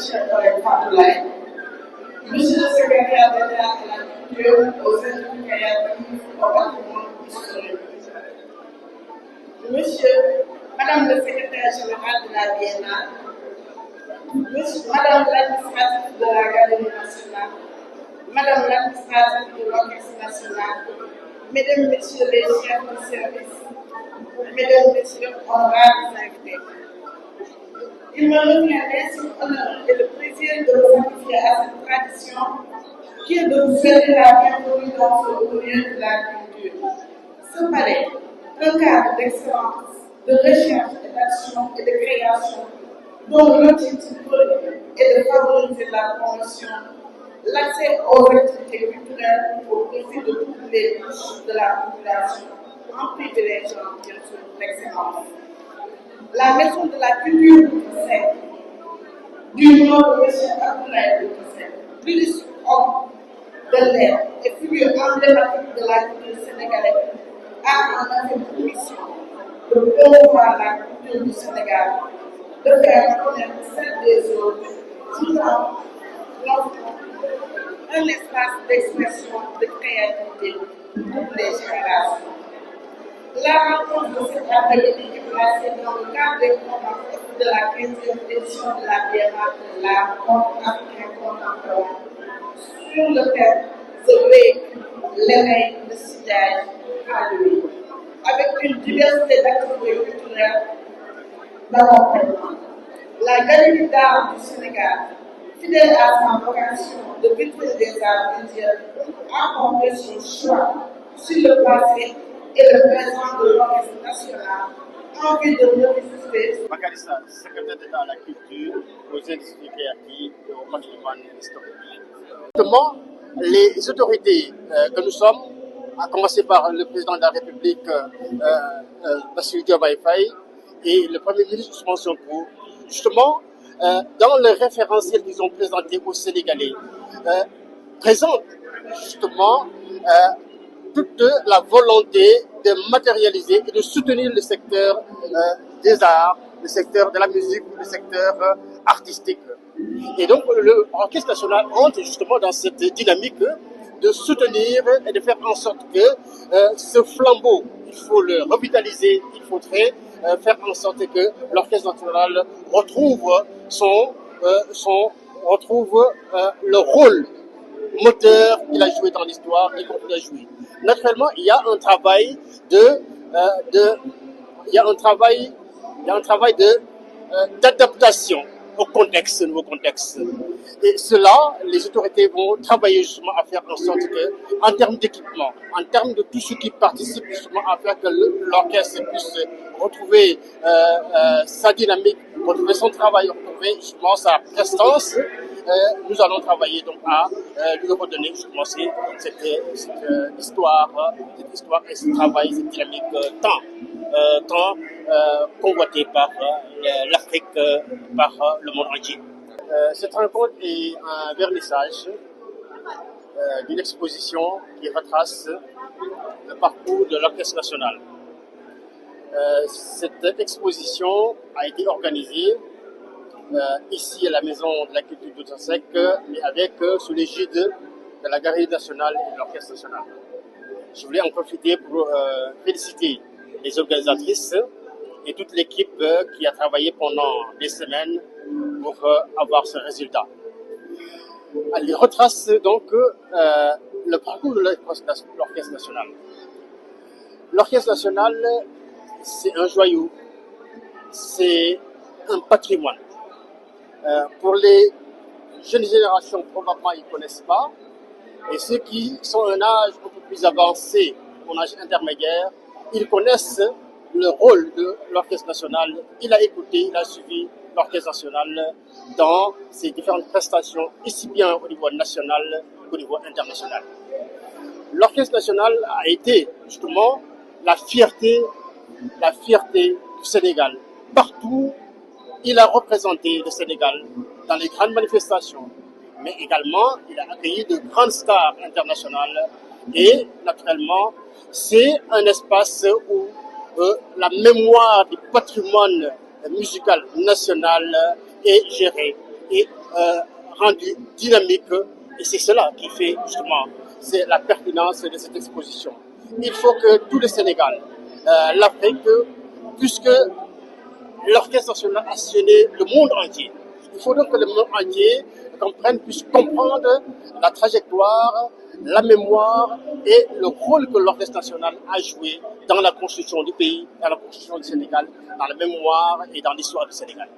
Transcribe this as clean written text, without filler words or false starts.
cher collègue Abdoulaye, monsieur le secrétaire d'État à la culture, aux industries créatives, au patrimoine historique. Monsieur, Madame le secrétaire général de la Biennale, Madame l'administratrice de la Galerie nationale, Madame l'administratrice de l'Orchestre national, Mesdames, Messieurs les chefs de service, Mesdames, Messieurs, honorables invités. Il me revient ainsi l'honneur et le plaisir de vous associer à cette tradition qui est de vous souhaiter la bienvenue dans ce lieu de la culture. Ce palais, un cadre d'excellence, de recherche et d'action et de création, dont l'objectif est de favoriser la promotion, l'accès aux activités culturelles au profit de toutes les couches de la population, en privilégiant bien sûr l'excellence. La maison de la culture du nom de M. Abdoulaye l'illustre homme de l'air et figure emblématique de la culture sénégalaise, a en effet pour mission de promouvoir la culture du Sénégal, de faire connaître celle des autres, tout en offrant un espace d'expression, de créativité pour toutes les générations. La rencontre de cette après-midi est placée dans le cadre des conférences de la 15e édition de la Biennale de l'art africain contemporain sur le thème The Wake, l'éveil de Sidaye à lui, avec une diversité d'activités culturelles d'accompagnement. La Galerie d'art du Sénégal, fidèle à sa vocation de vitrine des arts visuels, a porté son choix sur le passé et le présent de l'Orchestre national en vue de revisiter. Bakary Sarr, secrétaire d'État à la culture, aux industries créatives et au patrimoine historique. Justement, les autorités que nous sommes, à commencer par le président de la République, Bassirou Diomaye Faye, et le Premier ministre Ousmane Sonko, justement, dans le référentiel qu'ils ont présenté aux Sénégalais, présentent justement toute la volonté de matérialiser et de soutenir le secteur des arts, le secteur de la musique, le secteur artistique. Et donc, l'Orchestre national entre justement dans cette dynamique de soutenir et de faire en sorte que ce flambeau, il faut le revitaliser, il faudrait faire en sorte que l'Orchestre national retrouve le rôle moteur qu'il a joué dans l'histoire et qu'on a joué. Naturellement, il y a un travail d'adaptation au contexte, nouveau contexte. Et cela, les autorités vont travailler justement à faire en sorte que, en termes d'équipement, en termes de tout ce qui participe justement à faire que l'orchestre puisse retrouver sa dynamique, retrouver son travail, retrouver justement sa prestance, nous allons travailler donc à lui redonner justement cette histoire et ce travail, cette dynamique tant convoitée par l'Afrique, par le monde entier. Cette rencontre est un vernissage d'une exposition qui retrace le parcours de l'Orchestre national. Cette exposition a été organisée ici à la Maison de la Culture d'Outasek, mais avec sous l'égide de la Galerie nationale et de l'Orchestre national. Je voulais en profiter pour féliciter les organisatrices et toute l'équipe qui a travaillé pendant des semaines pour avoir ce résultat. Elle retrace donc le parcours de l'Orchestre national. L'Orchestre national, c'est un joyau, c'est un patrimoine. Pour les jeunes générations, probablement, ils ne connaissent pas. Et ceux qui sont à un âge un peu plus avancé, un âge intermédiaire, ils connaissent le rôle de l'Orchestre national. Il a écouté, il a suivi l'Orchestre national dans ses différentes prestations, aussi bien au niveau national qu'au niveau international. L'Orchestre national a été justement la fierté du Sénégal. Partout, il a représenté le Sénégal dans les grandes manifestations, mais également il a accueilli de grandes stars internationales et naturellement c'est un espace où la mémoire du patrimoine musical national est gérée est rendu dynamique. Et c'est cela qui fait justement, c'est la pertinence de cette exposition. Il faut que tout le Sénégal, l'Afrique, puisque l'Orchestre national a sillonné le monde entier. Il faut donc que le monde entier puisse comprendre la trajectoire, la mémoire et le rôle que l'Orchestre national a joué dans la construction du pays, dans la construction du Sénégal, dans la mémoire et dans l'histoire du Sénégal.